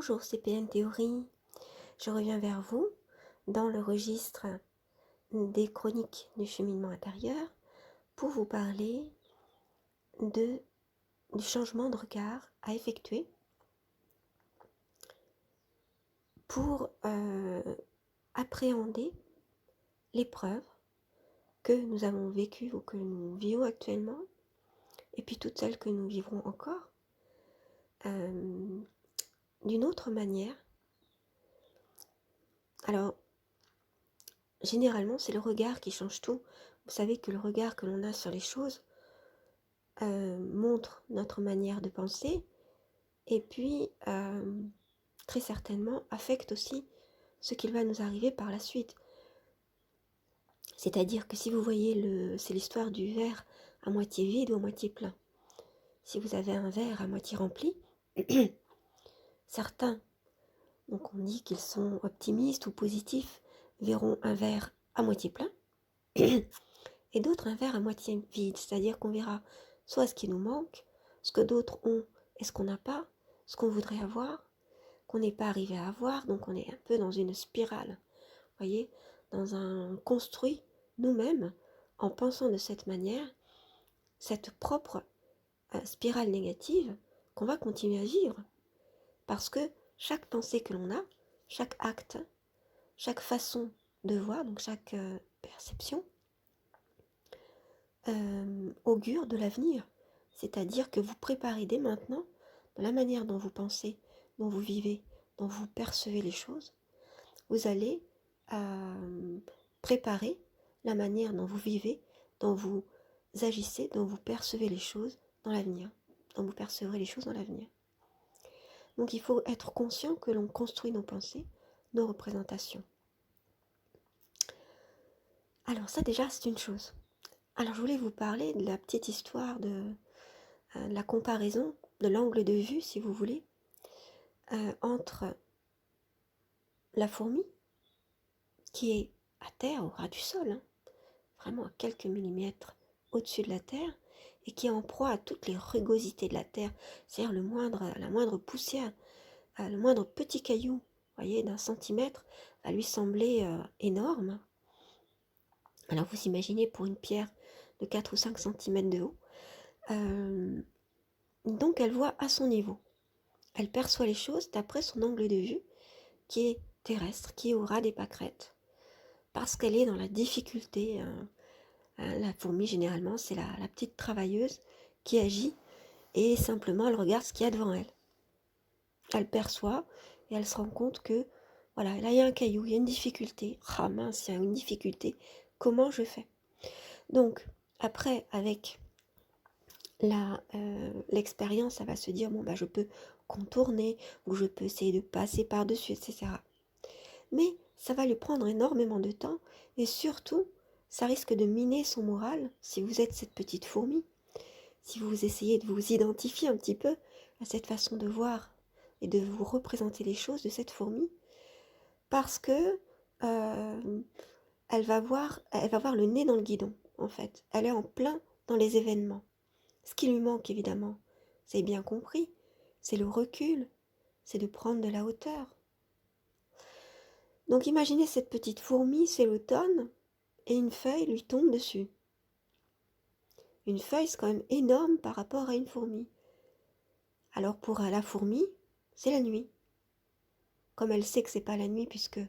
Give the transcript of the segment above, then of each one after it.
Bonjour, c'est PN Théorie. Je reviens vers vous dans le registre des chroniques du cheminement intérieur pour vous parler du changement de regard à effectuer pour appréhender l'épreuve que nous avons vécue ou que nous vivons actuellement et puis toutes celles que nous vivrons encore d'une autre manière. Alors, généralement, c'est le regard qui change tout. Vous savez que le regard que l'on a sur les choses montre notre manière de penser et puis très certainement affecte aussi ce qu'il va nous arriver par la suite. C'est-à-dire que si vous voyez, c'est l'histoire du verre à moitié vide ou à moitié plein. Si vous avez un verre à moitié rempli, certains, donc on dit qu'ils sont optimistes ou positifs, verront un verre à moitié plein et d'autres un verre à moitié vide, c'est-à-dire qu'on verra soit ce qui nous manque, ce que d'autres ont et ce qu'on n'a pas, ce qu'on voudrait avoir, qu'on n'est pas arrivé à avoir, donc on est un peu dans une spirale, vous voyez, dans un construit nous-mêmes, en pensant de cette manière, cette propre spirale négative qu'on va continuer à vivre, parce que chaque pensée que l'on a, chaque acte, chaque façon de voir, donc chaque perception, augure de l'avenir, c'est-à-dire que vous préparez dès maintenant, de la manière dont vous pensez, dont vous vivez, dont vous percevez les choses, vous allez préparer la manière dont vous vivez, dont vous agissez, dont vous percevez les choses dans l'avenir, dont vous percevrez les choses dans l'avenir. Donc il faut être conscient que l'on construit nos pensées, nos représentations. Alors ça déjà c'est une chose. Alors je voulais vous parler de la petite histoire de la comparaison, de l'angle de vue si vous voulez, entre la fourmi qui est à terre, au ras du sol, hein, vraiment à quelques millimètres au-dessus de la terre, et qui est en proie à toutes les rugosités de la terre, c'est-à-dire la moindre poussière, le moindre petit caillou, vous voyez, d'un centimètre, va lui sembler énorme. Alors vous imaginez pour une pierre de 4 ou 5 centimètres de haut, donc elle voit à son niveau. Elle perçoit les choses d'après son angle de vue, qui est terrestre, qui est au ras des pâquerettes, parce qu'elle est dans la difficulté. La fourmi, généralement, c'est la petite travailleuse qui agit et simplement elle regarde ce qu'il y a devant elle. Elle perçoit et elle se rend compte que, voilà, là il y a un caillou, il y a une difficulté. Ah mince, il y a une difficulté. Comment je fais? Donc, après, avec l'expérience, elle va se dire, bon, bah, je peux contourner ou je peux essayer de passer par-dessus, etc. Mais ça va lui prendre énormément de temps et surtout, ça risque de miner son moral si vous êtes cette petite fourmi, si vous essayez de vous identifier un petit peu à cette façon de voir et de vous représenter les choses de cette fourmi, parce que elle va voir le nez dans le guidon, en fait. Elle est en plein dans les événements. Ce qui lui manque, évidemment, c'est bien compris, c'est le recul, c'est de prendre de la hauteur. Donc imaginez cette petite fourmi, c'est l'automne, et une feuille lui tombe dessus. Une feuille, c'est quand même énorme par rapport à une fourmi. Alors pour la fourmi, c'est la nuit. Comme elle sait que c'est pas la nuit, puisque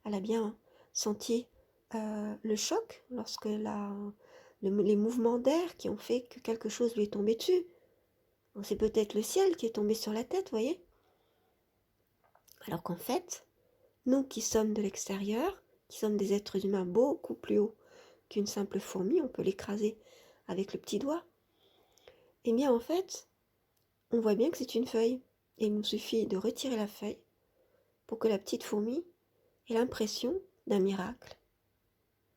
elle a bien senti le choc lorsque les mouvements d'air qui ont fait que quelque chose lui est tombé dessus. C'est peut-être le ciel qui est tombé sur la tête, voyez. Alors qu'en fait, nous qui sommes de l'extérieur, qui sommes des êtres humains beaucoup plus hauts qu'une simple fourmi, on peut l'écraser avec le petit doigt, eh bien en fait, on voit bien que c'est une feuille. Et il nous suffit de retirer la feuille pour que la petite fourmi ait l'impression d'un miracle.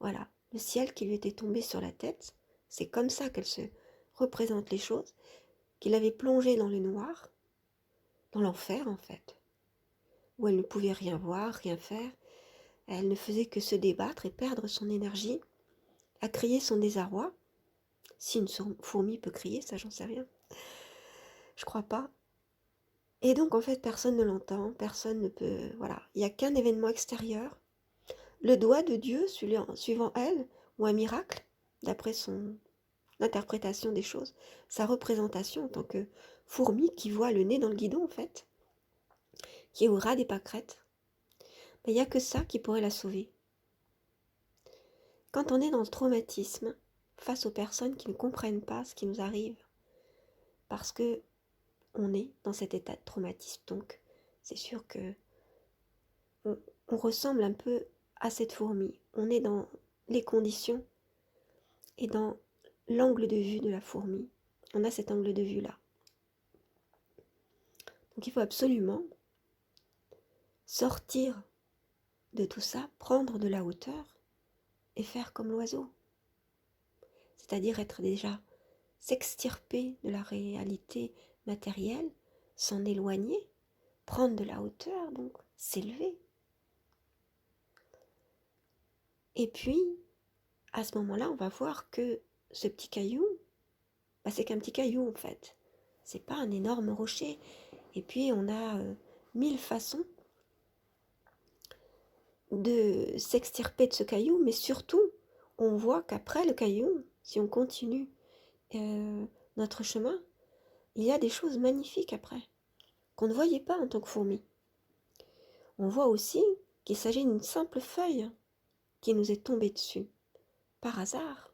Voilà, le ciel qui lui était tombé sur la tête, c'est comme ça qu'elle se représente les choses, qu'il avait plongé dans le noir, dans l'enfer en fait, où elle ne pouvait rien voir, rien faire. Elle ne faisait que se débattre et perdre son énergie, à crier son désarroi. Si une fourmi peut crier, ça j'en sais rien. Je crois pas. Et donc en fait personne ne l'entend, personne ne peut, voilà, il n'y a qu'un événement extérieur, le doigt de Dieu suivant elle, ou un miracle, d'après son interprétation des choses, sa représentation en tant que fourmi qui voit le nez dans le guidon en fait, qui est au ras des pâquerettes. Mais il n'y a que ça qui pourrait la sauver. Quand on est dans le traumatisme, face aux personnes qui ne comprennent pas ce qui nous arrive, parce que on est dans cet état de traumatisme, donc c'est sûr que on ressemble un peu à cette fourmi. On est dans les conditions et dans l'angle de vue de la fourmi. On a cet angle de vue-là. Donc il faut absolument sortir de tout ça, prendre de la hauteur et faire comme l'oiseau. C'est-à-dire être déjà, s'extirper de la réalité matérielle, s'en éloigner, prendre de la hauteur, donc s'élever. Et puis, à ce moment-là, on va voir que ce petit caillou, c'est qu'un petit caillou en fait. C'est pas un énorme rocher. Et puis, on a 1000 façons de s'extirper de ce caillou, mais surtout, on voit qu'après le caillou, si on continue notre chemin, il y a des choses magnifiques après, qu'on ne voyait pas en tant que fourmi. On voit aussi qu'il s'agit d'une simple feuille qui nous est tombée dessus, par hasard.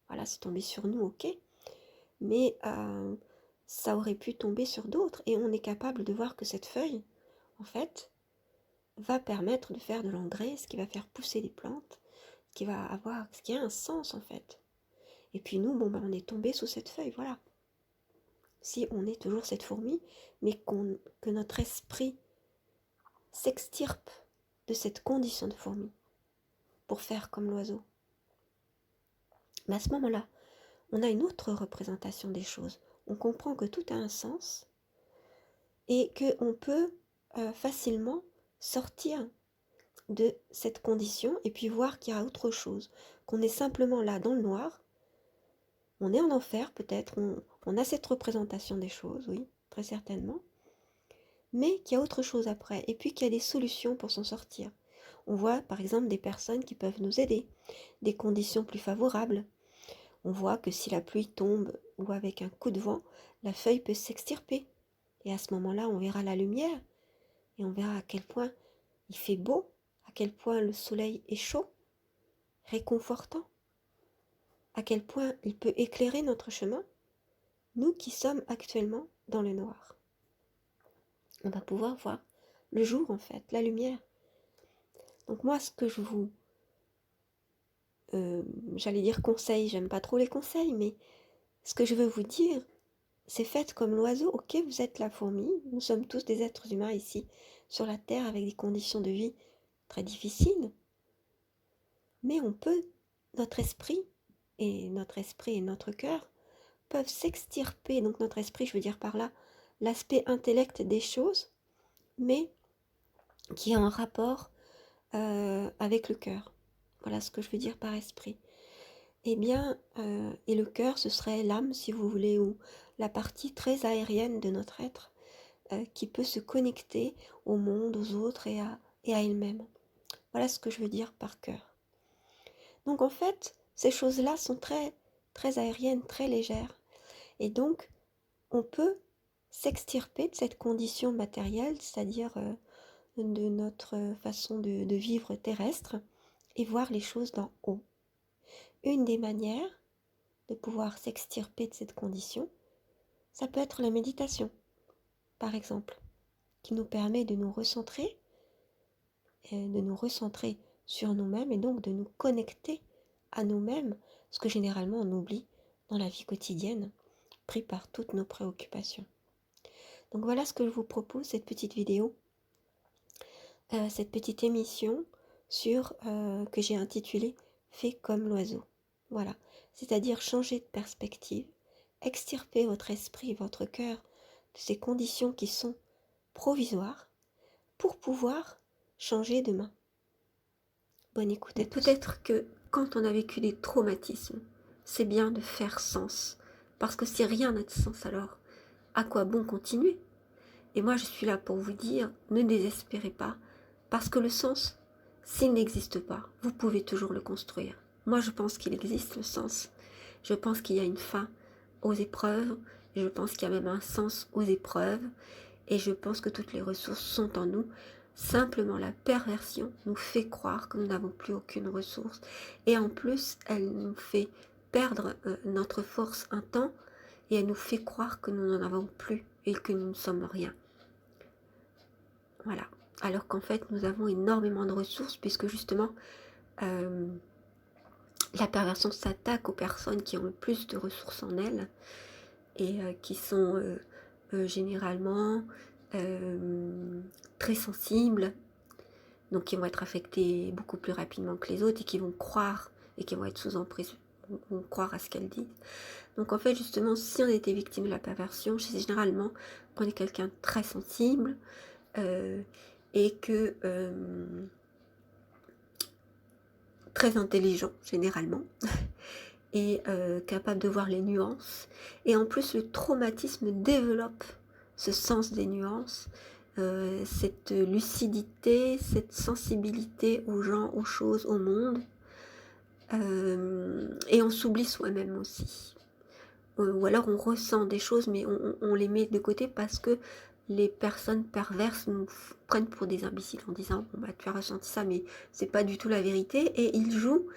Voilà, c'est tombé sur nous, ok, mais ça aurait pu tomber sur d'autres, et on est capable de voir que cette feuille, en fait, va permettre de faire de l'engrais, ce qui va faire pousser des plantes, ce qui a un sens en fait. Et puis nous, on est tombé sous cette feuille, voilà. Si on est toujours cette fourmi, mais que notre esprit s'extirpe de cette condition de fourmi pour faire comme l'oiseau. Mais à ce moment-là, on a une autre représentation des choses. On comprend que tout a un sens et qu'on peut facilement sortir de cette condition et puis voir qu'il y a autre chose, qu'on est simplement là dans le noir, on est en enfer peut-être, on a cette représentation des choses, oui, très certainement, mais qu'il y a autre chose après, et puis qu'il y a des solutions pour s'en sortir. On voit par exemple des personnes qui peuvent nous aider, des conditions plus favorables. On voit que si la pluie tombe ou avec un coup de vent, la feuille peut s'extirper. Et à ce moment-là, on verra la lumière et on verra à quel point il fait beau, à quel point le soleil est chaud, réconfortant, à quel point il peut éclairer notre chemin, nous qui sommes actuellement dans le noir. On va pouvoir voir le jour en fait, la lumière. Donc moi, ce que je vous, j'allais dire conseil, j'aime pas trop les conseils, mais ce que je veux vous dire, c'est faites comme l'oiseau, ok, vous êtes la fourmi, nous sommes tous des êtres humains ici, sur la Terre, avec des conditions de vie très difficiles, mais on peut, notre esprit et notre cœur peuvent s'extirper, donc notre esprit, je veux dire par là, l'aspect intellect des choses, mais qui est en rapport avec le cœur. Voilà ce que je veux dire par esprit. Eh bien, et le cœur, ce serait l'âme, si vous voulez, ou la partie très aérienne de notre être, qui peut se connecter au monde, aux autres et à elle-même. Voilà ce que je veux dire par cœur. Donc en fait, ces choses-là sont très, très aériennes, très légères. Et donc, on peut s'extirper de cette condition matérielle, c'est-à-dire de notre façon de vivre terrestre, et voir les choses d'en haut. Une des manières de pouvoir s'extirper de cette condition, ça peut être la méditation, par exemple, qui nous permet de nous recentrer sur nous-mêmes et donc de nous connecter à nous-mêmes, ce que généralement on oublie dans la vie quotidienne, pris par toutes nos préoccupations. Donc voilà ce que je vous propose, cette petite vidéo, cette petite émission que j'ai intitulée « Fais comme l'oiseau ». Voilà, c'est-à-dire changer de perspective, extirper votre esprit et votre cœur de ces conditions qui sont provisoires pour pouvoir changer demain. Bonne écoute à tous. Peut-être que quand on a vécu des traumatismes, c'est bien de faire sens, parce que si rien n'a de sens alors, à quoi bon continuer? Et moi, je suis là pour vous dire, ne désespérez pas, parce que le sens, s'il n'existe pas, vous pouvez toujours le construire. Moi, je pense qu'il existe le sens. Je pense qu'il y a une fin aux épreuves. Je pense qu'il y a même un sens aux épreuves. Et je pense que toutes les ressources sont en nous. Simplement, la perversion nous fait croire que nous n'avons plus aucune ressource. Et en plus, elle nous fait perdre notre force un temps et elle nous fait croire que nous n'en avons plus et que nous ne sommes rien. Voilà. Alors qu'en fait, nous avons énormément de ressources puisque justement, la perversion s'attaque aux personnes qui ont le plus de ressources en elles et qui sont généralement très sensibles, donc qui vont être affectées beaucoup plus rapidement que les autres et qui vont croire et qui vont être sous emprise, vont croire à ce qu'elles disent. Donc en fait, justement, si on était victime de la perversion, c'est généralement qu'on est quelqu'un de très sensible et que très intelligent généralement et capable de voir les nuances. Et en plus, le traumatisme développe ce sens des nuances, cette lucidité, cette sensibilité aux gens, aux choses, au monde. Et on s'oublie soi-même aussi. Ou alors on ressent des choses, mais on les met de côté parce que les personnes perverses nous prennent pour des imbéciles en disant bon, bah, tu as ressenti ça, mais c'est pas du tout la vérité. Et ils jouent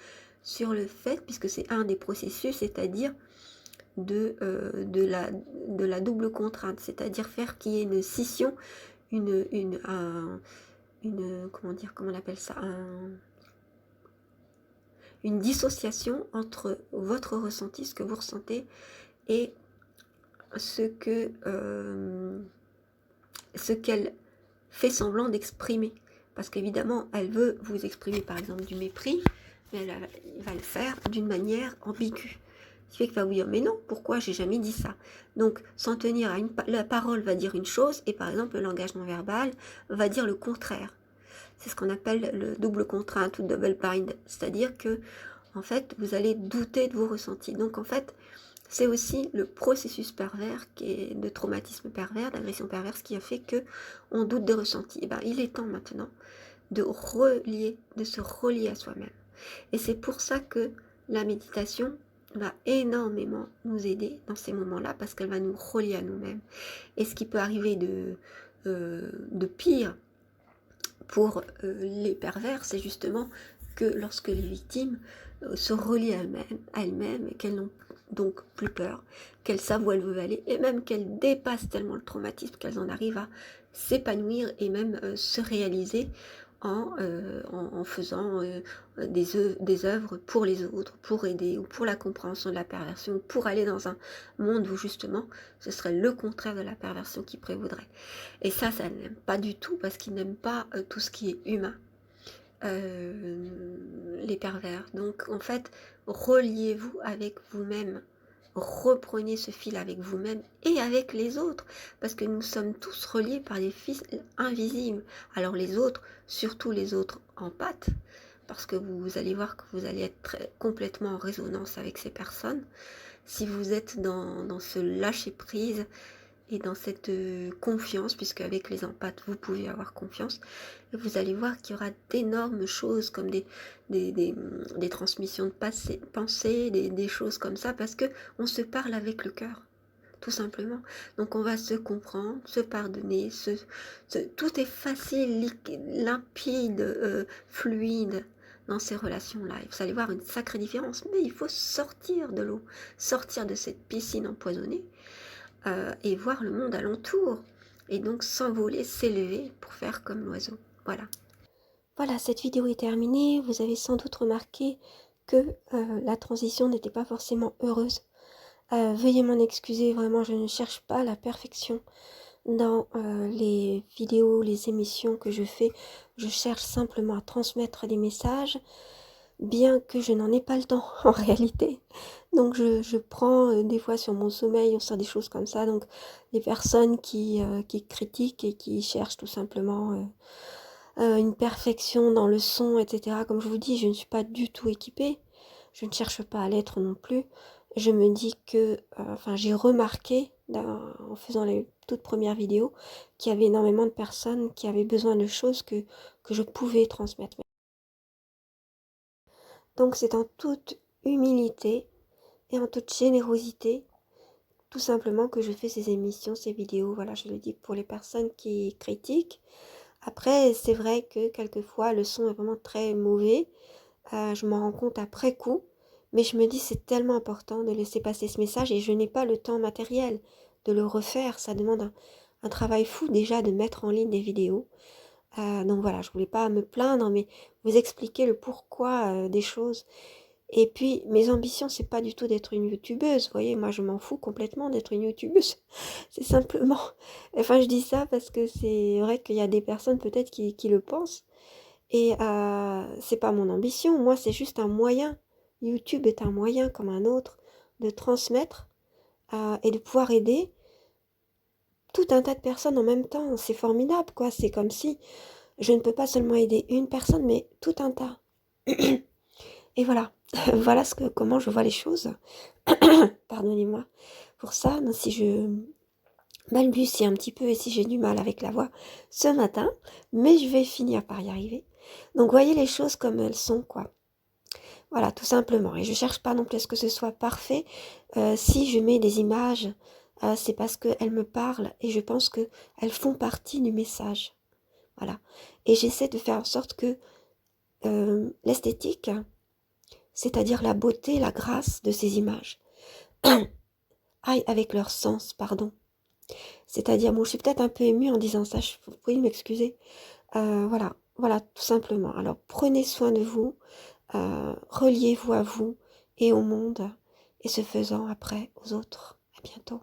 sur le fait, puisque c'est un des processus, c'est-à-dire de la double contrainte, c'est-à-dire faire qu'il y ait une scission, comment on appelle ça, une dissociation entre votre ressenti, ce que vous ressentez, et ce qu'elle fait semblant d'exprimer. Parce qu'évidemment, elle veut vous exprimer par exemple du mépris, mais elle va le faire d'une manière ambiguë. Ce qui fait qu'il va vous dire, mais non, pourquoi j'ai jamais dit ça? Donc, s'en tenir à la parole va dire une chose, et par exemple, le langage non verbal va dire le contraire. C'est ce qu'on appelle le double contrainte ou double bind, c'est-à-dire que, en fait, vous allez douter de vos ressentis. Donc, en fait, c'est aussi le processus pervers de traumatisme pervers, d'agression perverse qui a fait que on doute des ressentis. Et ben, il est temps maintenant de se relier à soi-même. Et c'est pour ça que la méditation va énormément nous aider dans ces moments-là parce qu'elle va nous relier à nous-mêmes. Et ce qui peut arriver de pire pour les pervers, c'est justement que lorsque les victimes se relient à elles-mêmes et qu'elles n'ont donc plus peur, qu'elles savent où elles veulent aller et même qu'elles dépassent tellement le traumatisme qu'elles en arrivent à s'épanouir et même se réaliser en faisant des œuvres pour les autres, pour aider ou pour la compréhension de la perversion, pour aller dans un monde où justement ce serait le contraire de la perversion qui prévaudrait. Et ça n'aime pas du tout parce qu'ils n'aiment pas tout ce qui est humain. Les pervers. Donc en fait, reliez-vous avec vous-même. Reprenez ce fil avec vous-même et avec les autres, parce que nous sommes tous reliés par des fils invisibles. Alors les autres, surtout les autres empathes, parce que vous allez voir que vous allez être complètement en résonance avec ces personnes. Si vous êtes dans ce lâcher-prise et dans cette confiance, puisque avec les empathes, vous pouvez avoir confiance, vous allez voir qu'il y aura d'énormes choses comme des transmissions de pensée, des choses comme ça, parce que on se parle avec le cœur, tout simplement. Donc on va se comprendre, se pardonner, tout est facile, limpide, fluide dans ces relations-là. Vous allez voir une sacrée différence, mais il faut sortir de l'eau, sortir de cette piscine empoisonnée, et voir le monde alentour, et donc s'envoler, s'élever pour faire comme l'oiseau. Voilà. Voilà, cette vidéo est terminée. Vous avez sans doute remarqué que la transition n'était pas forcément heureuse. Veuillez m'en excuser, vraiment, je ne cherche pas la perfection dans les vidéos, les émissions que je fais. Je cherche simplement à transmettre des messages, bien que je n'en ai pas le temps en réalité. Donc je prends des fois sur mon sommeil, on sort des choses comme ça. Donc les personnes qui critiquent et qui cherchent tout simplement une perfection dans le son, etc. Comme je vous dis, je ne suis pas du tout équipée. Je ne cherche pas à l'être non plus. Je me dis que, j'ai remarqué en faisant les toutes premières vidéos, qu'il y avait énormément de personnes qui avaient besoin de choses que je pouvais transmettre. Donc c'est en toute humilité et en toute générosité, tout simplement, que je fais ces émissions, ces vidéos. Voilà, je le dis pour les personnes qui critiquent. Après, c'est vrai que quelquefois, le son est vraiment très mauvais. Je m'en rends compte après coup. Mais je me dis, c'est tellement important de laisser passer ce message et je n'ai pas le temps matériel de le refaire. Ça demande un travail fou déjà de mettre en ligne des vidéos. Donc voilà, je voulais pas me plaindre, mais vous expliquer le pourquoi des choses. Et puis, mes ambitions, c'est pas du tout d'être une youtubeuse. Vous voyez, moi, je m'en fous complètement d'être une youtubeuse. C'est simplement... Enfin, je dis ça parce que c'est vrai qu'il y a des personnes peut-être qui le pensent. Et c'est pas mon ambition. Moi, c'est juste un moyen. YouTube est un moyen comme un autre de transmettre et de pouvoir aider tout un tas de personnes en même temps. C'est formidable, quoi. C'est comme si je ne peux pas seulement aider une personne, mais tout un tas. Et voilà. Voilà comment je vois les choses. Pardonnez-moi pour ça, si je balbutie un petit peu et si j'ai du mal avec la voix ce matin, mais je vais finir par y arriver. Donc voyez les choses comme elles sont, quoi. Voilà, tout simplement. Et je cherche pas non plus à ce que ce soit parfait. Si je mets des images, c'est parce qu'elles me parlent et je pense qu'elles font partie du message. Voilà. Et j'essaie de faire en sorte que l'esthétique, c'est-à-dire la beauté, la grâce de ces images, aille avec leur sens, pardon. C'est-à-dire, bon, je suis peut-être un peu émue en disant ça, vous pouvez m'excuser. Voilà, tout simplement. Alors, prenez soin de vous, reliez-vous à vous et au monde, et ce faisant après aux autres. À bientôt.